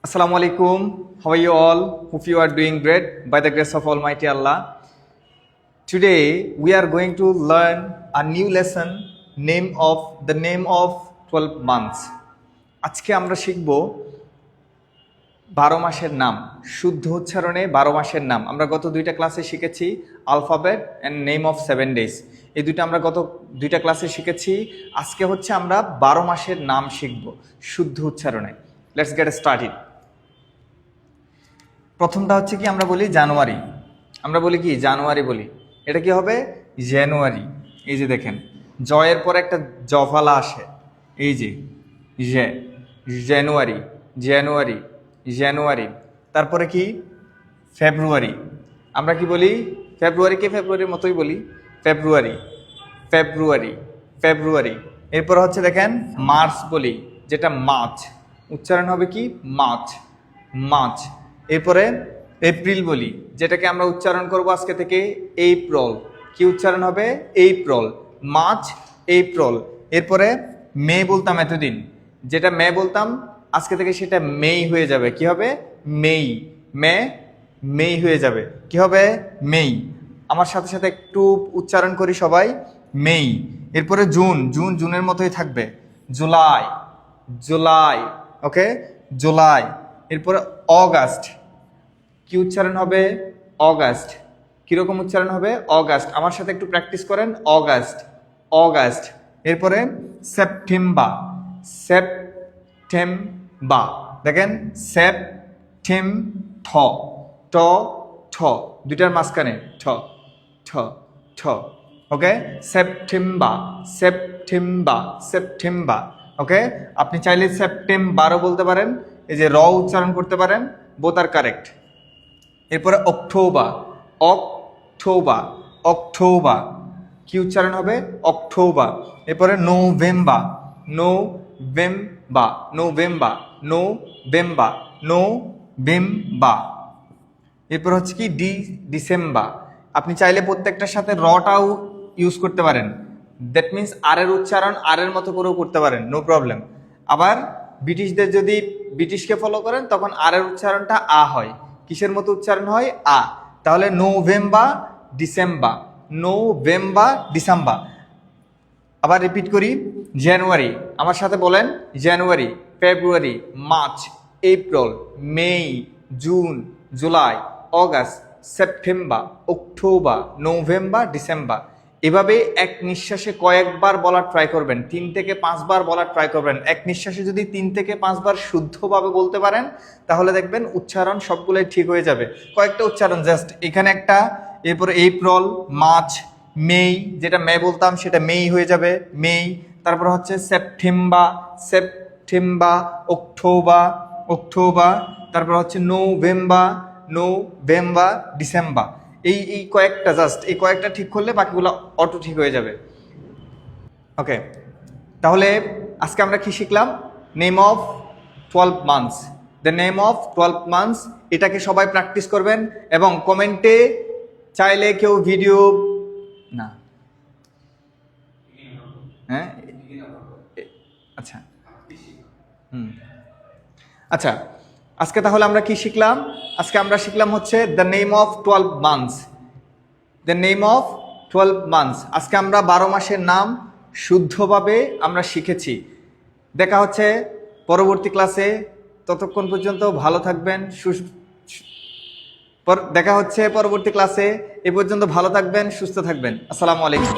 Assalamu alaikum. How are you all? Hope you are doing great by the grace of Almighty Allah. Today we are going to learn a new lesson, name of 12 months. আজকে আমরা শিখব 12 মাসের নাম, শুদ্ধ উচ্চারণে 12 মাসের নাম। আমরা গত দুইটা ক্লাসে শিখেছি alphabet and name of 7 days. এই দুইটা আমরা গত দুইটা ক্লাসে শিখেছি। আজকে হচ্ছে আমরা 12 মাসের নাম শিখব শুদ্ধ উচ্চারণে। Let's get started. প্রথমটা হচ্ছে কি, আমরা বলি জানুয়ারি। আমরা বলি কি জানুয়ারি বলি, এটা কি হবে জানুয়ারি। এই যে দেখেন জয়ের পর একটা জফালা আসে, এই যে জানুয়ারি জানুয়ারি জানুয়ারি। তারপরে কি ফেব্রুয়ারি। আমরা কি বলি ফেব্রুয়ারিকে ফেব্রুয়ারির মতোই বলি, ফেব্রুয়ারি ফেব্রুয়ারি ফেব্রুয়ারি। এরপর হচ্ছে দেখেন মার্চ বলি, যেটা মার্চ, উচ্চারণ হবে কি মার্চ মার্চ। এরপরে এপ্রিল বলি, যেটাকে আমরা উচ্চারণ করব আজকে থেকে এপ্রিল। কি উচ্চারণ হবে এপ্রিল, মার্চ এপ্রিল। এরপরে মে বলতাম এতদিন, যেটা মে বলতাম আজকে থেকে সেটা মেই হয়ে যাবে। কি হবে মেই, মেই হয়ে যাবে। কি হবে মেই। আমার সাথে সাথে একটু উচ্চারণ করি সবাই, মেই। এরপরে জুন, জুনের মতোই থাকবে, জুলাই জুলাই, ওকে জুলাই। এরপরে অগাস্ট, কি উচ্চারণ হবে অগাস্ট। কিরকম উচ্চারণ হবে অগাস্ট, আমার সাথে একটু প্র্যাকটিস করেন, অগাস্ট অগাস্ট। এরপরে সেপ্টেম্বর, সেপ্টেম্বর, দেখেন সেপ্টেম ঠ ট ঠ, দুইটার মাঝখানে ঠ ঠ ঠ, ওকে সেপ্টেম্বর সেপ্টেম্বর সেপ্টেম্বর, ওকে। আপনি চাইলে সেপ্টেম্বরও বলতে পারেন, এই যে র উচ্চারণ করতে পারেন, বোথ আর কারেক্ট। এরপরে অক্টোবর, অক্টোবর অক্টোবর, কি উচ্চারণ হবে অক্টোবর। এরপরে November, November November November November. এরপর হচ্ছে কি ডিসেম্বর। আপনি চাইলে প্রত্যেকটার সাথে রটাও ইউজ করতে পারেন, দ্যাট মিনস আর এর উচ্চারণ আর এর মতো করেও করতে পারেন, নো প্রবলেম। আবার ব্রিটিশদের যদি ব্রিটিশকে ফলো করেন তখন আর এর উচ্চারণটা আ হয়। কিসের মতো উচ্চারণ হয় আ। তাহলে নভেম্বর ডিসেম্বর, নভেম্বর ডিসেম্বর। আবার রিপিট করি, জানুয়ারি, আমার সাথে বলেন January, February, March, April, May, June, July, August, September, October, November, December. এভাবে এক নিঃশ্বাসে কয়েকবার বলার ট্রাই করবেন, 3 থেকে 5 বার বলার ট্রাই করবেন। এক নিঃশ্বাসে যদি 3 থেকে 5 বার শুদ্ধভাবে বলতে পারেন তাহলে দেখবেন উচ্চারণ সবগুলোই ঠিক হয়ে যাবে। কয়েকটা উচ্চারণ জাস্ট এখানে একটা, এরপরে এপ্রিল, মার্চ, মে, যেটা মে বলতাম সেটা মেই হয়ে যাবে মেই। তারপর হচ্ছে সেপ্টেম্বর, সেপ্টেম্বর, অক্টোবর, অক্টোবর। তারপর হচ্ছে নভেম্বর, নভেম্বর, ডিসেম্বর। এই কয়েকটা জাস্ট, এই কয়েকটা ঠিক করলে বাকিগুলো অটো ঠিক হয়ে যাবে, ওকে। তাহলে আজকে আমরা কি শিখলাম, name of 12 months, the name of 12 months. এটাকে সবাই প্র্যাকটিস করবেন এবং কমেন্টে চাইলে কেউ ভিডিও না, হ্যাঁ আচ্ছা আচ্ছা। আজকে তাহলে আমরা কি শিখলাম, আজকে আমরা শিখলাম হচ্ছে the name of 12 months, the name of 12 months. আজকে আমরা 12 মাসের নাম শুদ্ধভাবে আমরা শিখেছি। দেখা হচ্ছে পরবর্তী ক্লাসে, ততক্ষণ পর্যন্ত ভালো থাকবেন, দেখা হচ্ছে পরবর্তী ক্লাসে। এ পর্যন্ত ভালো থাকবেন, সুস্থ থাকবেন। আসসালামু আলাইকুম।